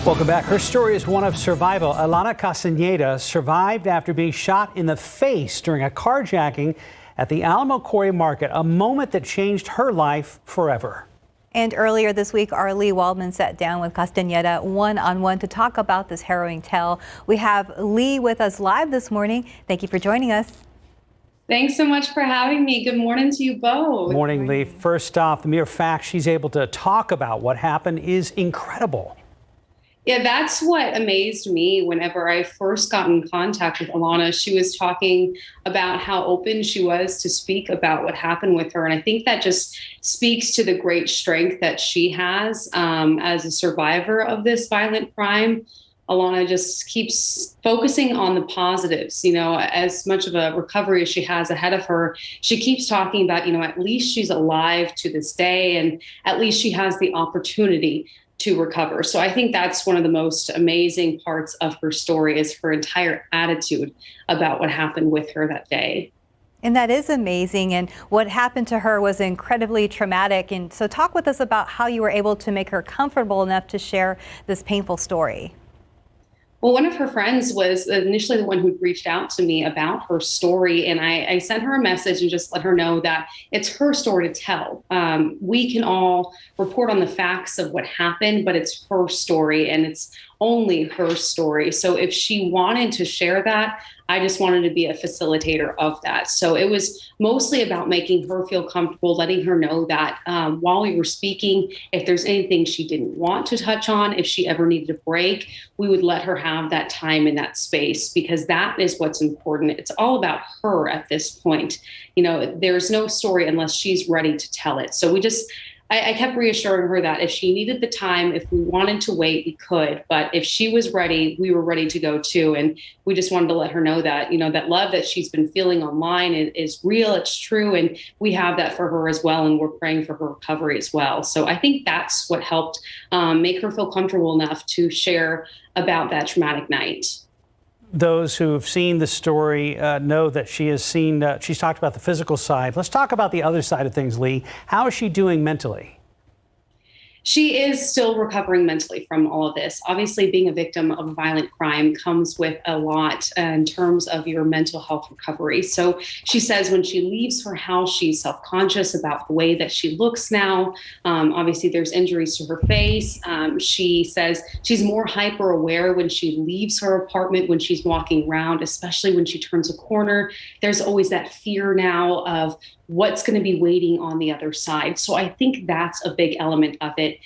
Welcome back. Her story is one of survival. Alana Castaneda survived after being shot in the face during a carjacking at the Alamo Quarry Market, a moment that changed her life forever. And earlier this week, our Leigh Waldman sat down with Castaneda one-on-one to talk about this harrowing tale. We have Leigh with us live this morning. Thank you for joining us. Thanks so much for having me. Good morning to you both. Morning, Leigh. First off, the mere fact she's able to talk about what happened is incredible. Yeah, that's what amazed me whenever I first got in contact with Alana. She was talking about how open she was to speak about what happened with her. And I think that just speaks to the great strength that she has as a survivor of this violent crime. Alana just keeps focusing on the positives, as much of a recovery as she has ahead of her. She keeps talking about, at least she's alive to this day, and at least she has the opportunity to recover. So I think that's one of the most amazing parts of her story, is her entire attitude about what happened with her that day. And that is amazing. And what happened to her was incredibly traumatic. And so talk with us about how you were able to make her comfortable enough to share this painful story. Well, one of her friends was initially the one who reached out to me about her story. And I sent her a message and just let her know that it's her story to tell. We can all report on the facts of what happened, but it's her story and it's only her story. So if she wanted to share that, I just wanted to be a facilitator of that. So it was mostly about making her feel comfortable, letting her know that while we were speaking, if there's anything she didn't want to touch on, if she ever needed a break, we would let her have that time in that space, because that is what's important. It's all about her at this point. There's no story unless she's ready to tell it. So I kept reassuring her that if she needed the time, if we wanted to wait, we could. But if she was ready, we were ready to go too. And we just wanted to let her know that, that love that she's been feeling online is real, it's true. And we have that for her as well. And we're praying for her recovery as well. So I think that's what helped make her feel comfortable enough to share about that traumatic night. Those who have seen the story know that she's talked about the physical side. Let's talk about the other side of things, Leigh. How is she doing mentally? She is still recovering mentally from all of this. Obviously, being a victim of a violent crime comes with a lot in terms of your mental health recovery. So she says when she leaves her house, she's self-conscious about the way that she looks now. Obviously, there's injuries to her face. She says she's more hyper aware when she leaves her apartment, when she's walking around, especially when she turns a corner. There's always that fear now of what's going to be waiting on the other side. So I think that's a big element of it.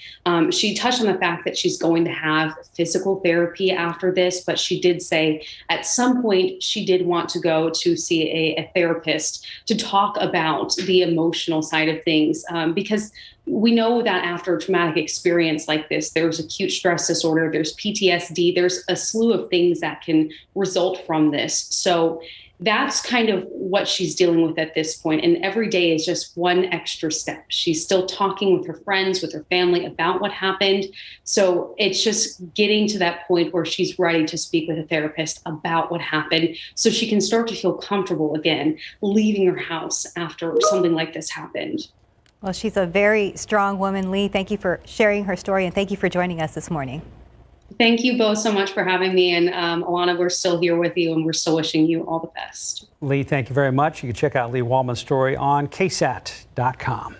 She touched on the fact that she's going to have physical therapy after this, but she did say at some point she did want to go to see a therapist to talk about the emotional side of things, because we know that after a traumatic experience like this, there's acute stress disorder, there's PTSD, there's a slew of things that can result from this. So that's kind of what she's dealing with at this point. And every day is just one extra step. She's still talking with her friends, with her family about what happened. So it's just getting to that point where she's ready to speak with a therapist about what happened so she can start to feel comfortable again, leaving her house after something like this happened. Well, she's a very strong woman. Leigh, thank you for sharing her story, and thank you for joining us this morning. Thank you both so much for having me. And Alana, we're still here with you, and we're still wishing you all the best. Leigh, thank you very much. You can check out Leigh Waldman's story on ksat.com.